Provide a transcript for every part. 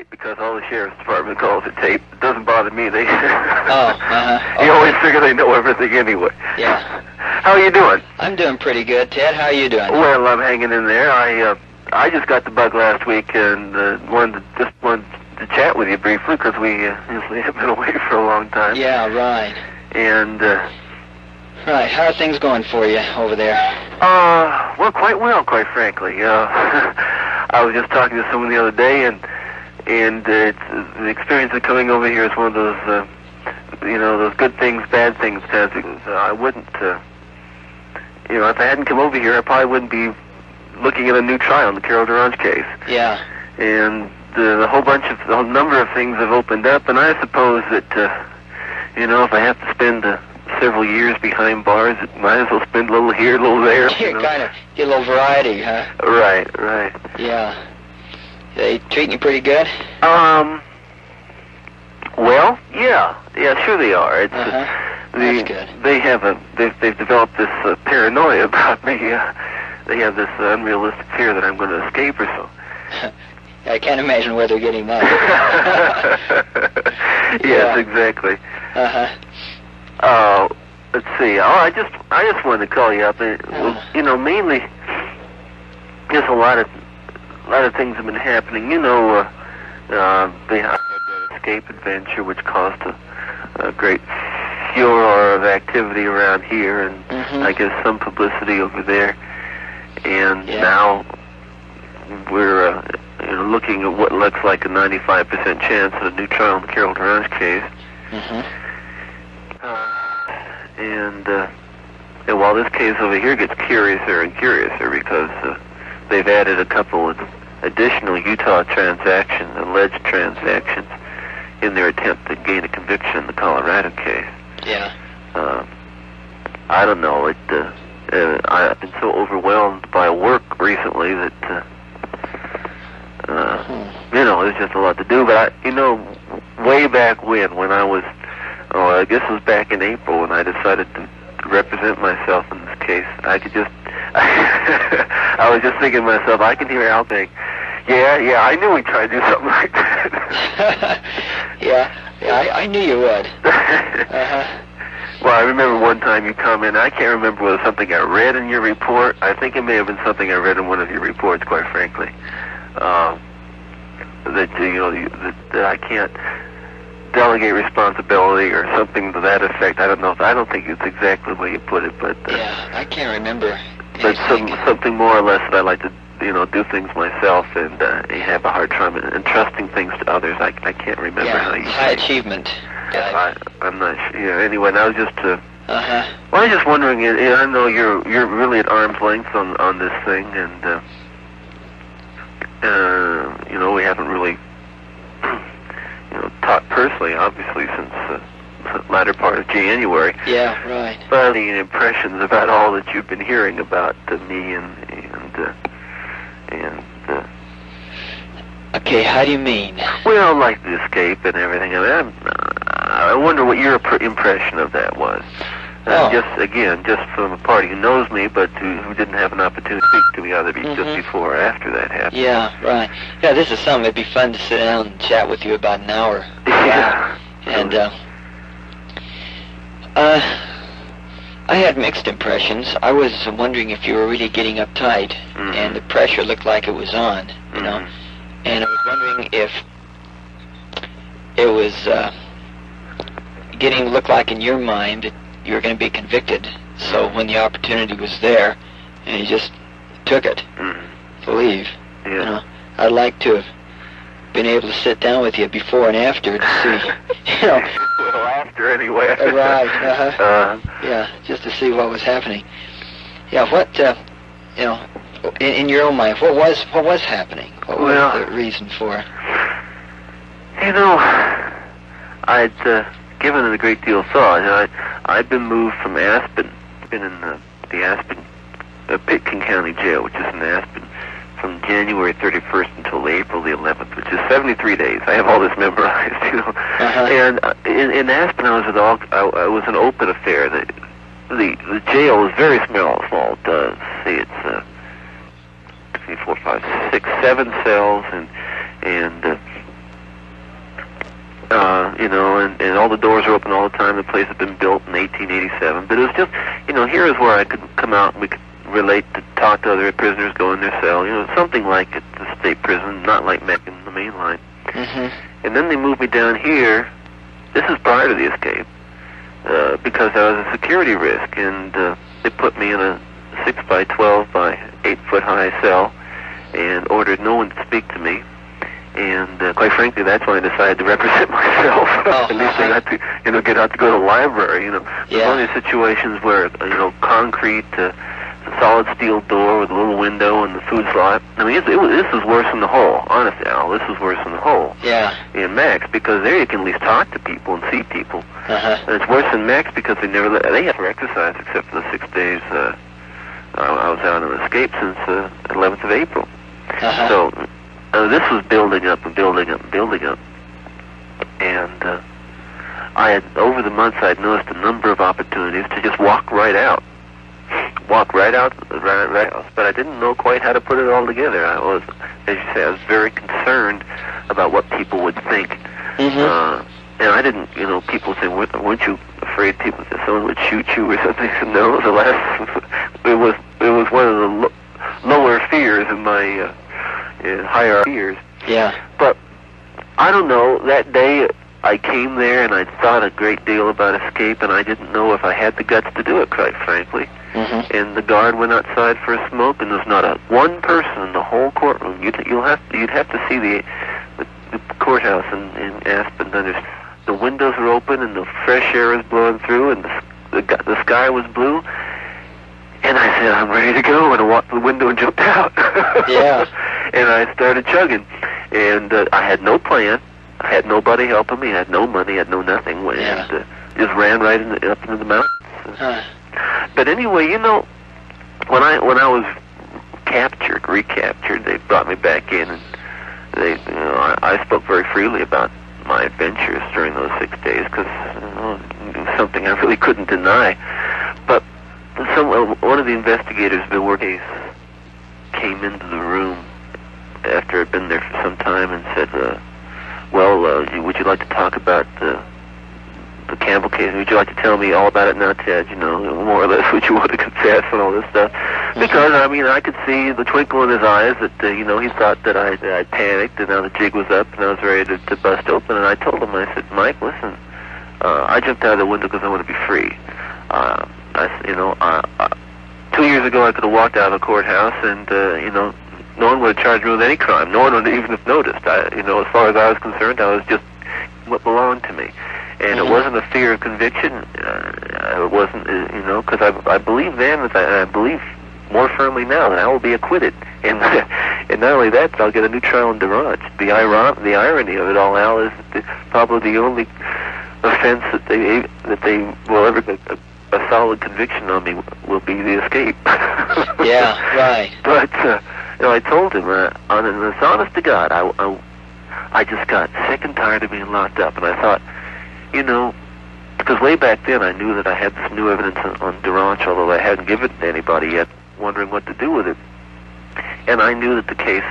tape because all the sheriff's department calls it tape. It doesn't bother me. They Okay. You always figure they know everything anyway. Yeah. How are you doing? I'm doing pretty good, Ted. How are you doing? Well, I'm hanging in there. I just got the bug last week and wanted to chat with you briefly because we usually have been away for a long time. Yeah, right. And right. How are things going for you over there? Well, quite well, quite frankly. I was just talking to someone the other day, and it's, the experience of coming over here is one of those, those good things, bad things kind of things. I wouldn't, if I hadn't come over here, I probably wouldn't be looking at a new trial in the Carol Durange case. Yeah. And the whole number of things have opened up, and I suppose that, if I have to spend several years behind bars, it might as well spend a little here, a little there. Kind of get a little variety, huh? Right. Yeah. They treating you pretty good? Well, yeah, sure they are. It's That's good. They've developed this paranoia about me. They have this unrealistic fear that I'm going to escape or so. I can't imagine where they're getting that. Yes, exactly. Let's see. I just wanted to call you up. Mainly, just a lot of things have been happening. They had that escape adventure, which caused a great furor of activity around here, and I guess some publicity over there. And now we're looking at what looks like a 95% chance of a new trial in the Carol Durange case. And while this case over here gets curiouser and curiouser because they've added a couple of additional Utah transactions, alleged transactions, in their attempt to gain a conviction in the Colorado case. Yeah. I don't know. I've been so overwhelmed by work recently that there's just a lot to do. But way back when I was, I guess it was back in April when I decided to represent myself in this case. I was just thinking to myself, I can hear Al think, yeah, I knew we'd try to do something like that. yeah, I knew you would. Well, I remember one time you commented, I can't remember whether something I read in your report. I think it may have been something I read in one of your reports, quite frankly. That I can't delegate responsibility or something to that effect. I don't know. I don't think it's exactly the way you put it, but yeah, I can't remember. But something more or less that I like to do things myself and have a hard time entrusting things to others. I can't remember how you high achievement. I'm not sure. Yeah, anyway, I was just well, I was just wondering. I know you're really at arm's length on this thing, and we haven't really talked personally, obviously, since the latter part of January. Yeah, right. But any impressions about all that you've been hearing about me and Okay, how do you mean? Well, like the escape and everything. I wonder what your impression of that was. Just from a party who knows me, but who didn't have an opportunity to speak to me either just before or after that happened. Yeah, right. Yeah, this is something that'd be fun to sit down and chat with you about an hour. Yeah. And I had mixed impressions. I was wondering if you were really getting uptight, and the pressure looked like it was on, you know. And I was wondering if it was looked like in your mind that you were going to be convicted. So when the opportunity was there, and you just took it to leave, you know, I'd like to have been able to sit down with you before and after to see, you know. Well, after anyway. Right. Yeah, just to see what was happening. Yeah, what in your own mind, what was happening? What was the reason for it? I'd given it a great deal of thought. I'd been moved from Aspen, been in the Aspen, Pitkin County Jail, which is in Aspen, from January 31st until April the 11th, which is 73 days. I have all this memorized, you know. And in Aspen, I was an open affair. The jail is very small. It's 3, 4, 5, 6, 7 cells, and You know, and all the doors are open all the time. The place had been built in 1887. But it was just, you know, here is where I could come out and we could relate to talk to other prisoners, go in their cell, you know, something like at the state prison, not like Mac in the main line. And then they moved me down here. This is prior to the escape, because I was a security risk, and they put me in a 6 by 12 by 8 foot high cell and ordered no one to speak to me. And quite frankly, that's when I decided to represent myself. At least I got to, you know, get out to go to the library. You know, there's only situations where, you know, concrete, solid steel door with a little window and the food slot. I mean, this is worse than the hole. Honestly, Al, this is worse than the hole. Yeah. In Max, because there you can at least talk to people and see people. And it's worse than Max because they have for exercise except for the 6 days I was out on escape since 11th of April. So this was building up and building up and building up. And I had, over the months, I had noticed a number of opportunities to just walk right out. Right out. But I didn't know quite how to put it all together. I was, as you say, I was very concerned about what people would think. And I didn't, you know, people say, weren't you afraid people that someone would shoot you or something? No, it was one of the lower fears in my higher fears. Yeah. But I don't know, that day I came there and I thought a great deal about escape, and I didn't know if I had the guts to do it, quite frankly. And the guard went outside for a smoke, and there's not one person in the whole courtroom. You'd have to see the courthouse in Aspen. The windows are open, and the fresh air is blowing through, and the sky was blue. And I said, I'm ready to go, and I walked to the window and jumped out. Yeah. And I started chugging, and I had no plan. I had nobody helping me. I had no money. I had no nothing. And just ran right up into the mountains. But anyway, you know, when I was recaptured, they brought me back in, and I spoke very freely about my adventures during those 6 days because it was something I really couldn't deny. But one of the investigators who been working came into the room after I'd been there for some time and said, would you like to talk about the Campbell case? Would you like to tell me all about it now, Ted? You know, more or less what you want to confess and all this stuff. Because, I mean, I could see the twinkle in his eyes that, you know, he thought that I panicked and now the jig was up and I was ready to bust open. And I told him, I said, Mike, listen, I jumped out of the window because I want to be free. 2 years ago I could have walked out of the courthouse and, you know, no one would have charged me with any crime. No one would even have noticed. You know, as far as I was concerned, I was just what belonged to me. And it wasn't a fear of conviction. It wasn't, you know, because I believe then, and I believe more firmly now that I will be acquitted. And not only that, I'll get a new trial in Durant. The irony of it all, Al, is that probably the only offense that they will ever get a solid conviction on me will be the escape. Yeah, right. But you know, I told him, honest to God, I just got sick and tired of being locked up, and I thought, you know, because way back then I knew that I had this new evidence on Durant, although I hadn't given it to anybody yet, wondering what to do with it. And I knew that the case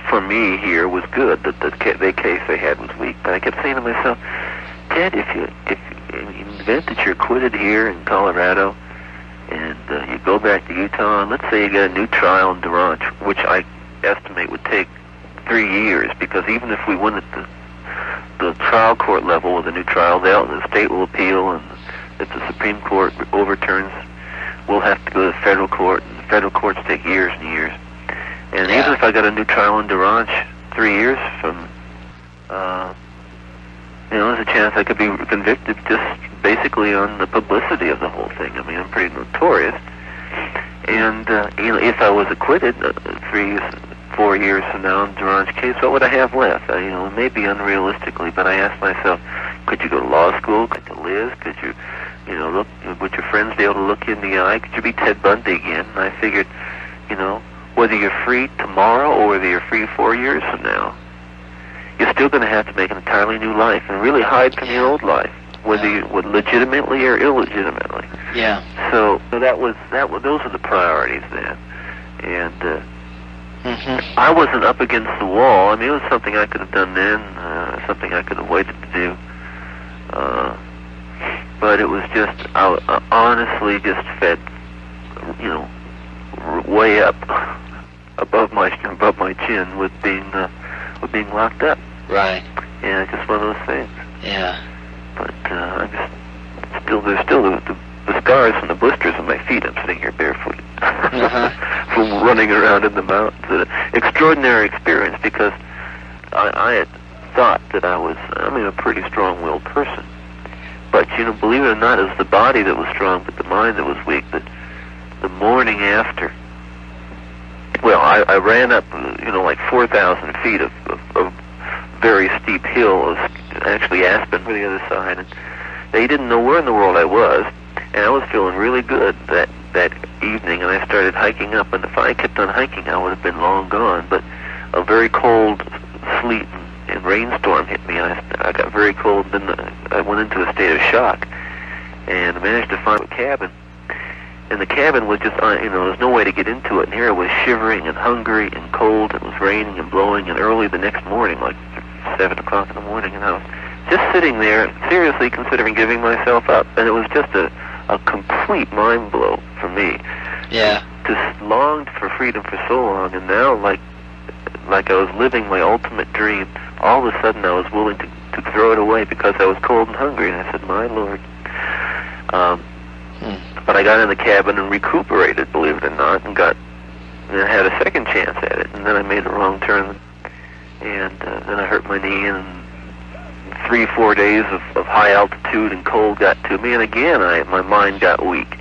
for me here was good, that the case they had was weak. But I kept saying to myself, Ted, if you in the event that you're acquitted here in Colorado, and you go back to Utah, and let's say you get a new trial in Durant, which I estimate would take 3 years, because even if we win at the trial court level with a new trial, the state will appeal, and if the Supreme Court overturns, we'll have to go to the federal court, and the federal courts take years and years. And even if I got a new trial in Durant 3 years from, you know, there's a chance I could be convicted just basically on the publicity of the whole thing. I mean, I'm pretty notorious. And, you know, if I was acquitted 4 years from now in Durant's case, what would I have left? You know, maybe unrealistically, but I asked myself, could you go to law school? Could you live? Could you, you know, would your friends be able to look you in the eye? Could you be Ted Bundy again? And I figured, you know, whether you're free tomorrow or whether you're free 4 years from now, you're still going to have to make an entirely new life and really hide from your old life, whether you would legitimately or illegitimately. Yeah. So those are the priorities then. And I wasn't up against the wall. I mean, it was something I could have done then, something I could have waited to do. But it was just, I honestly just fed, you know, way up above my chin with being locked up. Right. Yeah, just one of those things. Yeah. But I just there's still the scars and the blisters on my feet. I'm sitting here barefoot from running around in the mountains. An extraordinary experience, because I had thought that I was, a pretty strong-willed person. But, you know, believe it or not, it was the body that was strong, but the mind that was weak. That the morning after, well, I ran up, like 4,000 feet of very steep hill, actually Aspen for the other side, and they didn't know where in the world I was, and I was feeling really good that evening, and I started hiking up, and if I kept on hiking, I would have been long gone, but a very cold sleet and rainstorm hit me, and I got very cold, and then I went into a state of shock, and I managed to find a cabin, and the cabin was just, there was no way to get into it, and here I was shivering and hungry and cold, it was raining and blowing, and early the next morning, like 7 o'clock in the morning, and I was just sitting there, seriously considering giving myself up, and it was just a complete mind blow for me. Yeah. Just longed for freedom for so long, and now, like I was living my ultimate dream, all of a sudden I was willing to throw it away because I was cold and hungry, and I said, my Lord. But I got in the cabin and recuperated, believe it or not, and had a second chance at it, and then I made a wrong turn, and then I hurt my knee, and 3-4 days of high altitude and cold got to me, and again my mind got weak,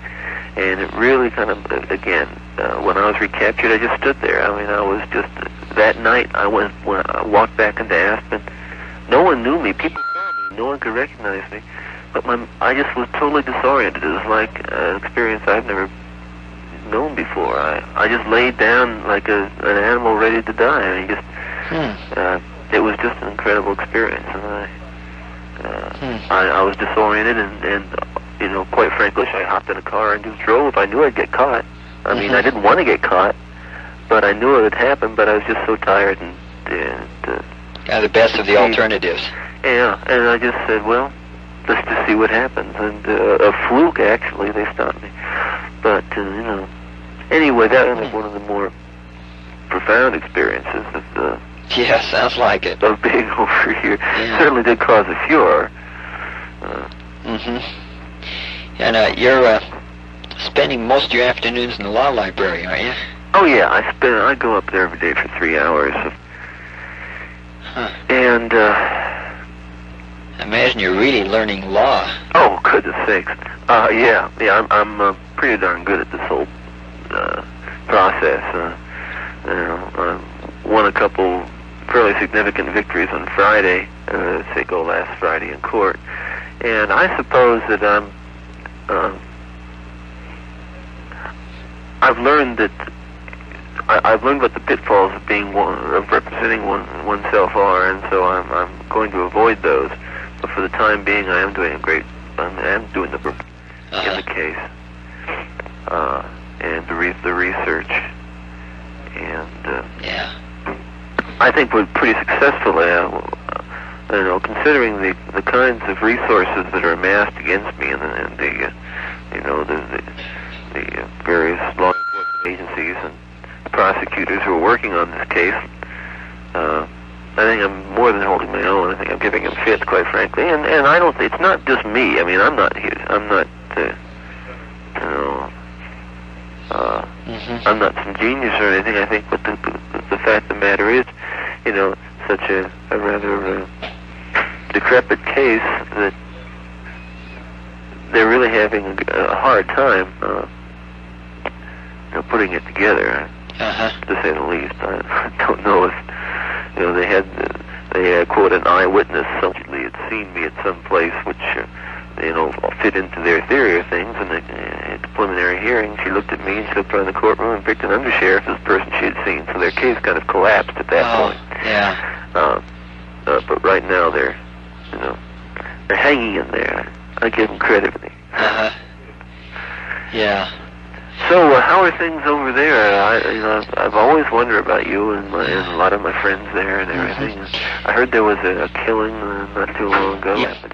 and it really kind of, again, when I was recaptured, I just stood there. I was just, that night when I walked back into Aspen, no one knew me, people saw me, no one could recognize me, but I just was totally disoriented. It was like an experience I've never known before. I just laid down like an animal ready to die. It was just an incredible experience, and I was disoriented, and quite frankly, I hopped in a car and just drove. I knew I'd get caught. I didn't want to get caught, but I knew it would happen. But I was just so tired and the best of the alternatives. Yeah, and I just said, well, let's just see what happens. And a fluke, actually, they stopped me. But anyway, that was one of the more profound experiences of yeah, sounds like it. Of being over here. Yeah. Certainly did cause a furor. And you're spending most of your afternoons in the law library, aren't you? Oh yeah, I go up there every day for 3 hours. And I imagine you're really learning law. Oh, goodness sakes. Yeah, I'm pretty darn good at this whole process. I won a couple fairly significant victories on Friday, last Friday in court, and I suppose that I've learned what the pitfalls of representing oneself are, and so I'm going to avoid those. But for the time being, I am doing doing the work in the case, and the research, and I think we're pretty successful. Considering the kinds of resources that are amassed against me, and the various law enforcement agencies and prosecutors who are working on this case, I think I'm more than holding my own. I think I'm giving them fits, quite frankly. And I don't. It's not just me. I'm not here. I'm not. I'm not some genius or anything. I think, but the fact of the matter is, such a rather decrepit case that they're really having a hard time putting it together, to say the least. I don't know if they had quote an eyewitness allegedly had seen me at some place which fit into their theory of things, and at the preliminary hearing she looked at me and she looked around the courtroom and picked an undersheriff as the person she had seen, so their case kind of collapsed at that point. But right now they're hanging in there. I give them credit for it. Yeah. So, how are things over there? I've always wondered about you and a lot of my friends there and everything. I heard there was a killing not too long ago. Yeah.